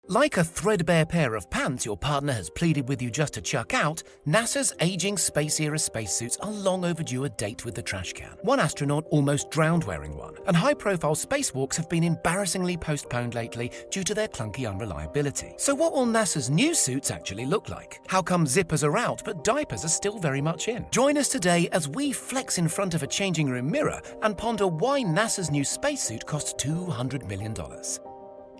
Like a threadbare pair of pants your partner has pleaded with you just to chuck out, NASA's aging space-era spacesuits are long overdue a date with the trash can. One astronaut almost drowned wearing one, and high-profile spacewalks have been embarrassingly postponed lately due to their clunky unreliability. So what will NASA's new suits actually look like? How come zippers are out but diapers are still very much in? Join us today as we flex in front of a changing room mirror and ponder why NASA's new spacesuit costs $200 million.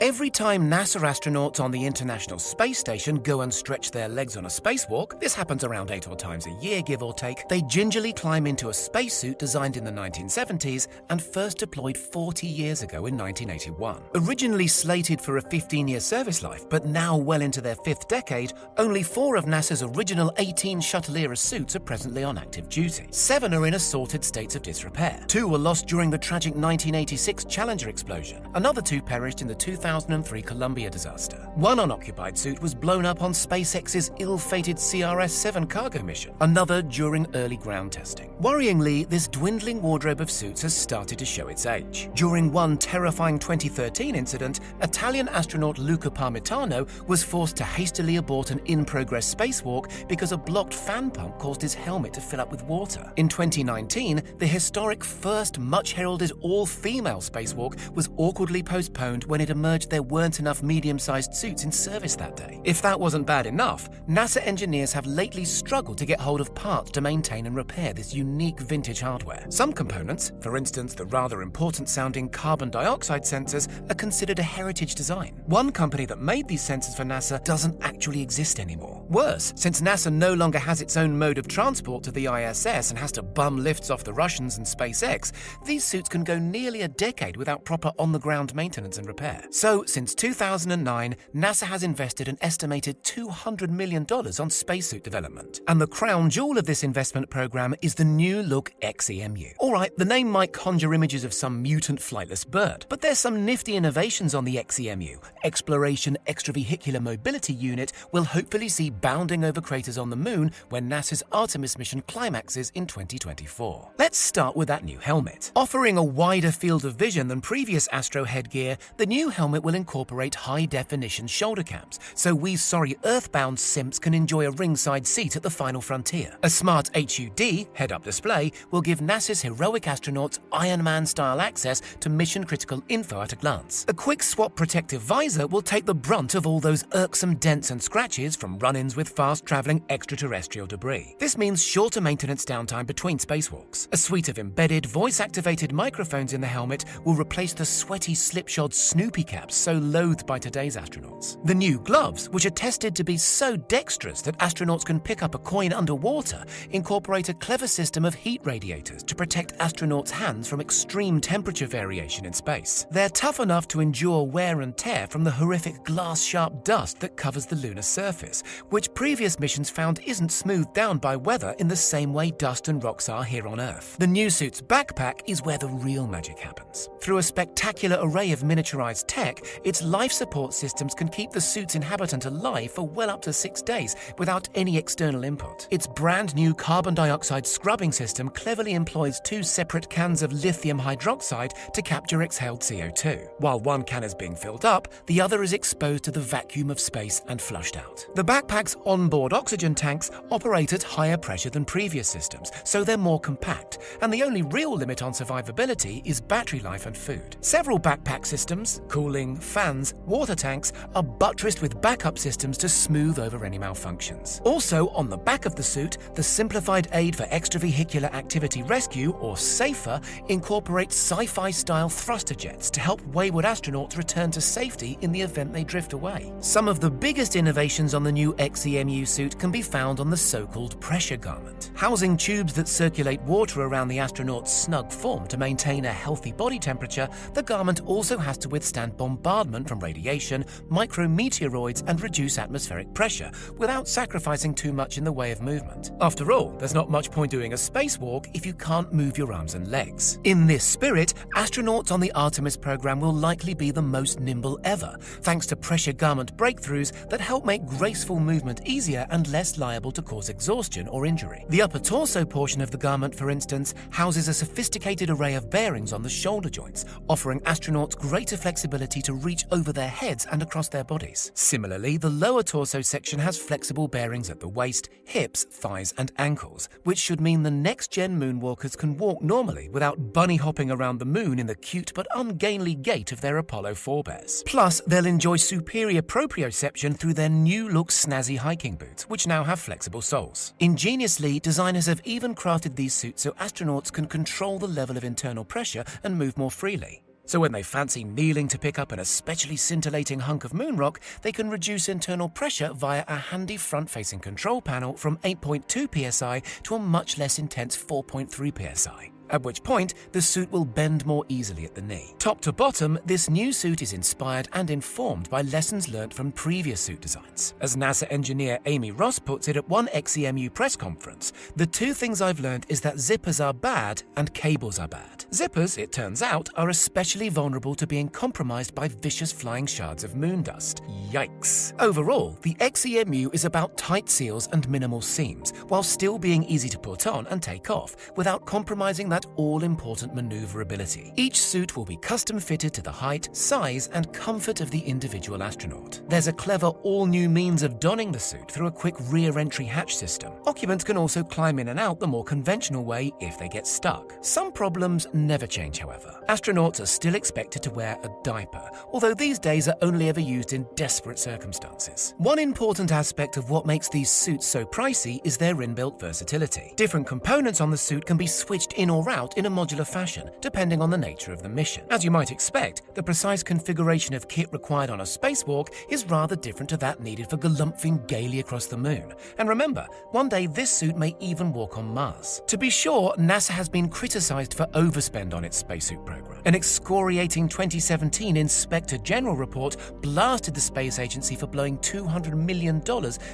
Every time NASA astronauts on the International Space Station go and stretch their legs on a spacewalk, this happens around 8 or times a year, give or take, they gingerly climb into a spacesuit designed in the 1970s and first deployed 40 years ago in 1981. Originally slated for a 15-year service life, but now well into their 5th decade, only 4 of NASA's original 18 Shuttle-era suits are presently on active duty. 7 are in assorted states of disrepair. 2 were lost during the tragic 1986 Challenger explosion. Another 2 perished in the 2003 Columbia disaster. One unoccupied suit was blown up on SpaceX's ill-fated CRS-7 cargo mission, another during early ground testing. Worryingly, this dwindling wardrobe of suits has started to show its age. During one terrifying 2013 incident, Italian astronaut Luca Parmitano was forced to hastily abort an in-progress spacewalk because a blocked fan pump caused his helmet to fill up with water. In 2019, the historic first much-heralded all-female spacewalk was awkwardly postponed when it emerged there weren't enough medium-sized suits in service that day. If that wasn't bad enough, NASA engineers have lately struggled to get hold of parts to maintain and repair this unique vintage hardware. Some components, for instance the rather important-sounding carbon dioxide sensors, are considered a heritage design. One company that made these sensors for NASA doesn't actually exist anymore. Worse, since NASA no longer has its own mode of transport to the ISS and has to bum lifts off the Russians and SpaceX, these suits can go nearly a decade without proper on-the-ground maintenance and repair. So, since 2009, NASA has invested an estimated $200 million on spacesuit development. And the crown jewel of this investment program is the new-look XEMU. Alright, the name might conjure images of some mutant flightless bird, but there's some nifty innovations on the XEMU. Exploration Extravehicular Mobility Unit will hopefully see bounding over craters on the moon when NASA's Artemis mission climaxes in 2024. Let's start with that new helmet. Offering a wider field of vision than previous astro headgear, the new helmet will incorporate high-definition shoulder cams, so we sorry Earthbound simps can enjoy a ringside seat at the final frontier. A smart HUD, head-up display, will give NASA's heroic astronauts Iron Man-style access to mission-critical info at a glance. A quick-swap protective visor will take the brunt of all those irksome dents and scratches from run-ins with fast-traveling extraterrestrial debris. This means shorter maintenance downtime between spacewalks. A suite of embedded, voice-activated microphones in the helmet will replace the sweaty, slipshod Snoopy caps so loathed by today's astronauts. The new gloves, which are tested to be so dexterous that astronauts can pick up a coin underwater, incorporate a clever system of heat radiators to protect astronauts' hands from extreme temperature variation in space. They're tough enough to endure wear and tear from the horrific glass-sharp dust that covers the lunar surface, which previous missions found isn't smoothed down by weather in the same way dust and rocks are here on Earth. The new suit's backpack is where the real magic happens. Through a spectacular array of miniaturized tech, its life support systems can keep the suit's inhabitant alive for well up to 6 days without any external input. Its brand new carbon dioxide scrubbing system cleverly employs 2 separate cans of lithium hydroxide to capture exhaled CO2. While one can is being filled up, the other is exposed to the vacuum of space and flushed out. The backpack's onboard oxygen tanks operate at higher pressure than previous systems, so they're more compact, and the only real limit on survivability is battery life and food. Several backpack systems, cooling, fans, water tanks, are buttressed with backup systems to smooth over any malfunctions. Also, on the back of the suit, the Simplified Aid for Extravehicular Activity Rescue, or SAFER, incorporates sci-fi-style thruster jets to help wayward astronauts return to safety in the event they drift away. Some of the biggest innovations on the new XEMU suit can be found on the so-called pressure garment. Housing tubes that circulate water around the astronaut's snug form to maintain a healthy body temperature, the garment also has to withstand bombardment from radiation, micrometeoroids, and reduce atmospheric pressure without sacrificing too much in the way of movement. After all, there's not much point doing a spacewalk if you can't move your arms and legs. In this spirit, astronauts on the Artemis program will likely be the most nimble ever, thanks to pressure garment breakthroughs that help make graceful movement movement easier and less liable to cause exhaustion or injury. The upper torso portion of the garment, for instance, houses a sophisticated array of bearings on the shoulder joints, offering astronauts greater flexibility to reach over their heads and across their bodies. Similarly, the lower torso section has flexible bearings at the waist, hips, thighs, and ankles, which should mean the next-gen moonwalkers can walk normally without bunny hopping around the moon in the cute but ungainly gait of their Apollo forebears. Plus, they'll enjoy superior proprioception through their new-look snazzy hiking boots, which now have flexible soles. Ingeniously, designers have even crafted these suits so astronauts can control the level of internal pressure and move more freely. So when they fancy kneeling to pick up an especially scintillating hunk of moon rock, they can reduce internal pressure via a handy front-facing control panel from 8.2 psi to a much less intense 4.3 psi. At which point, the suit will bend more easily at the knee. Top to bottom, this new suit is inspired and informed by lessons learned from previous suit designs. As NASA engineer Amy Ross puts it at one XEMU press conference, "The two things I've learned is that zippers are bad and cables are bad. Zippers, it turns out, are especially vulnerable to being compromised by vicious flying shards of moon dust. Yikes." Overall, the XEMU is about tight seals and minimal seams, while still being easy to put on and take off, without compromising that all-important maneuverability. Each suit will be custom-fitted to the height, size, and comfort of the individual astronaut. There's a clever all-new means of donning the suit through a quick rear-entry hatch system. Occupants can also climb in and out the more conventional way if they get stuck. Some problems never change, however. Astronauts are still expected to wear a diaper, although these days are only ever used in desperate circumstances. One important aspect of what makes these suits so pricey is their inbuilt versatility. Different components on the suit can be switched in or out in a modular fashion, depending on the nature of the mission. As you might expect, the precise configuration of kit required on a spacewalk is rather different to that needed for galumphing gaily across the moon. And remember, one day this suit may even walk on Mars. To be sure, NASA has been criticized for overspend on its spacesuit program. An excoriating 2017 Inspector General report blasted the space agency for blowing $200 million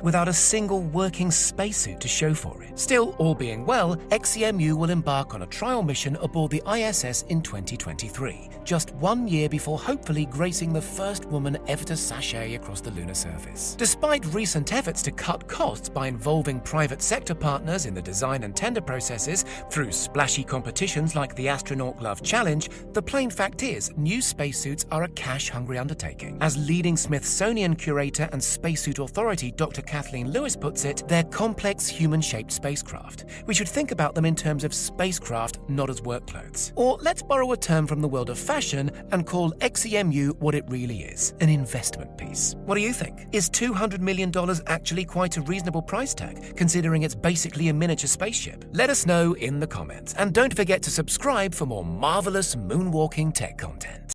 without a single working spacesuit to show for it. Still, all being well, XEMU will embark on a trial mission aboard the ISS in 2023, just 1 year before hopefully gracing the first woman ever to sashay across the lunar surface. Despite recent efforts to cut costs by involving private sector partners in the design and tender processes through splashy competitions like the Astronaut Glove Challenge, the plain fact is new spacesuits are a cash-hungry undertaking. As leading Smithsonian curator and spacesuit authority Dr. Kathleen Lewis puts it, they're complex human-shaped spacecraft. We should think about them in terms of spacecraft, not as work clothes. Or let's borrow a term from the world of fashion and call XEMU what it really is, an investment piece. What do you think? Is $200 million actually quite a reasonable price tag, considering it's basically a miniature spaceship? Let us know in the comments. And don't forget to subscribe for more marvelous moonwalking tech content.